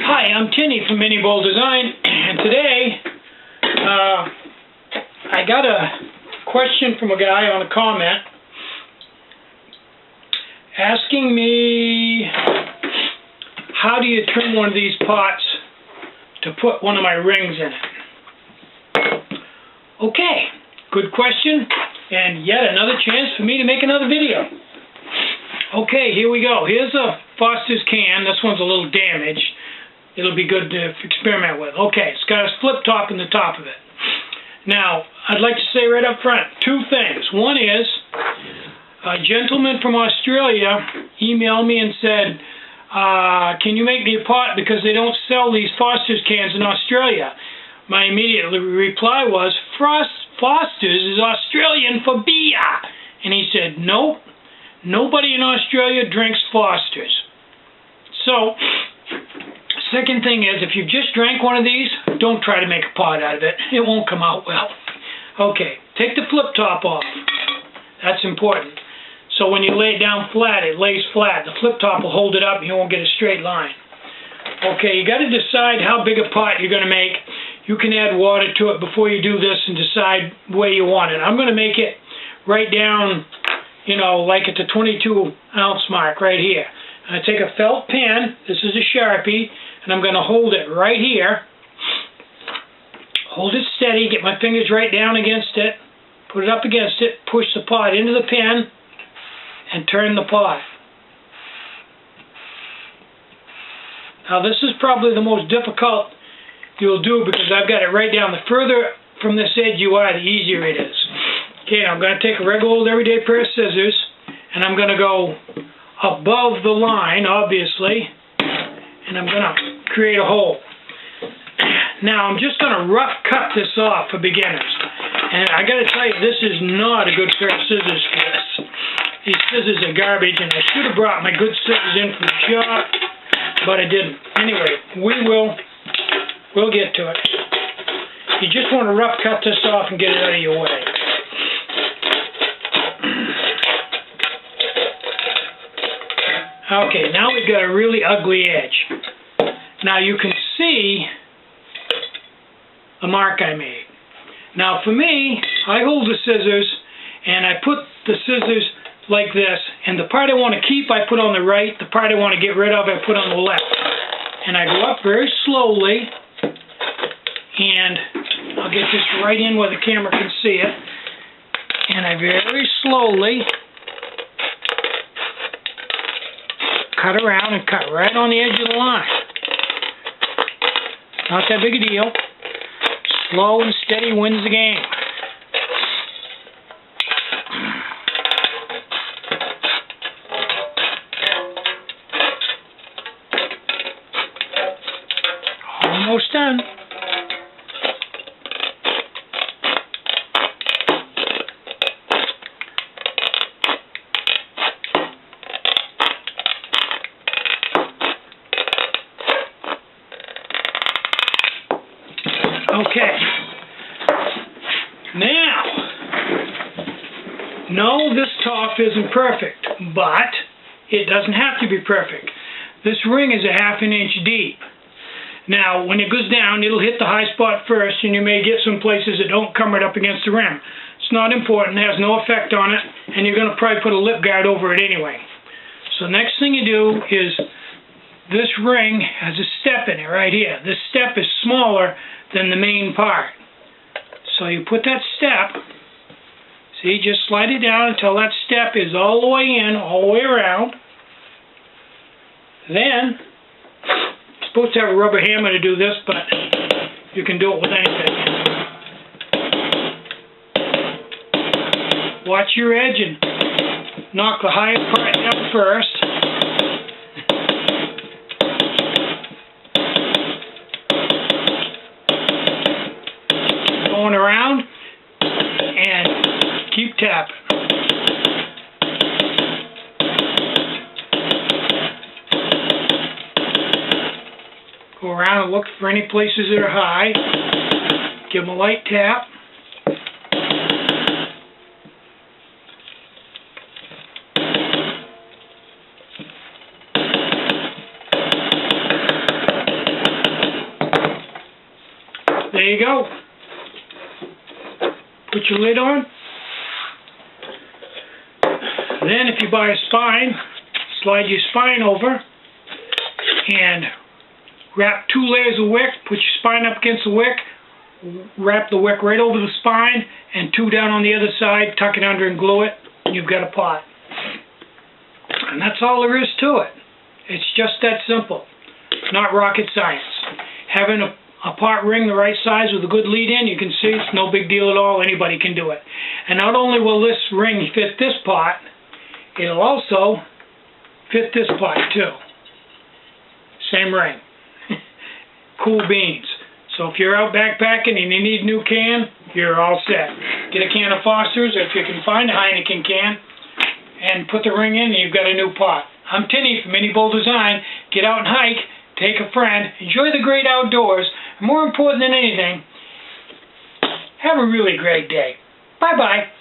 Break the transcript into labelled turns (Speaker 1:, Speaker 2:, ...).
Speaker 1: Hi, I'm Tinny from Mini Bowl Design, and today I got a question from a guy on a comment asking me how do you trim one of these pots to put one of my rings in it. Okay, good question, and yet another chance for me to make another video. Okay, here we go. Here's a Foster's can. This one's a little damaged. It'll be good to experiment with. Okay, it's got a flip top in the top of it. Now, I'd like to say right up front, two things. One is, a gentleman from Australia emailed me and said, can you make me a pot because they don't sell these Foster's cans in Australia? My immediate reply was, Foster's is Australian for beer. And he said, nope, nobody in Australia drinks Foster's. So, second thing is, if you just drank one of these, don't try to make a pot out of it. It won't come out well. Okay, take the flip top off. That's important. So when you lay it down flat, it lays flat. The flip top will hold it up and you won't get a straight line. Okay, you got to decide how big a pot you're going to make. You can add water to it before you do this and decide where you want it. I'm going to make it right down, you know, like at the 22-ounce mark right here. I take a felt pen, this is a Sharpie, and I'm going to hold it right here. Hold it steady, get my fingers right down against it, put it up against it, push the pot into the pen, and turn the pot. Now this is probably the most difficult you'll do because I've got it right down. The further from this edge you are, the easier it is. Okay, I'm going to take a regular old everyday pair of scissors, and I'm going to go above the line, obviously, and I'm going to create a hole. Now, I'm just going to rough cut this off for beginners. And I got to tell you, this is not a good pair of scissors for this. These scissors are garbage, and I should have brought my good scissors in from the shop, but I didn't. Anyway, we'll get to it. You just want to rough cut this off and get it out of your way. Okay, now we've got a really ugly edge. Now you can see the mark I made. Now for me, I hold the scissors and I put the scissors like this, and the part I want to keep I put on the right, the part I want to get rid of I put on the left. And I go up very slowly, and I'll get this right in where the camera can see it, and I very slowly cut around and cut right on the edge of the line. Not that big a deal. Slow and steady wins the game. Almost done. Okay, now, no, this top isn't perfect, but it doesn't have to be perfect. This ring is a ½ inch deep. Now, when it goes down, it'll hit the high spot first, and you may get some places that don't come right up against the rim. It's not important, it has no effect on it, and you're going to probably put a lip guard over it anyway. So the next thing you do is, this ring has a step in it right here. This step is smaller than the main part. So you put that step, see, just slide it down until that step is all the way in, all the way around. Then, you're supposed to have a rubber hammer to do this, but you can do it with anything. Watch your edge and knock the highest part down first. Going around and keep tapping. Go around and look for any places that are high. Give them a light tap. you go. Put your lid on. Then if you buy a spine, slide your spine over and wrap 2 layers of wick. Put your spine up against the wick. Wrap the wick right over the spine and 2 down on the other side. Tuck it under and glue it. You've got a pot. And that's all there is to it. It's just that simple. Not rocket science. Having a pot ring the right size with a good lead in, you can see it's no big deal at all. Anybody can do it. And not only will this ring fit this pot, it'll also fit this pot too. Same ring. Cool beans. So if you're out backpacking and you need a new can, you're all set. Get a can of Foster's, or if you can find a Heineken can, and put the ring in, and you've got a new pot. I'm Tinny from Mini Bowl Design. Get out and hike, take a friend, enjoy the great outdoors, and more important than anything, have a really great day. Bye-bye.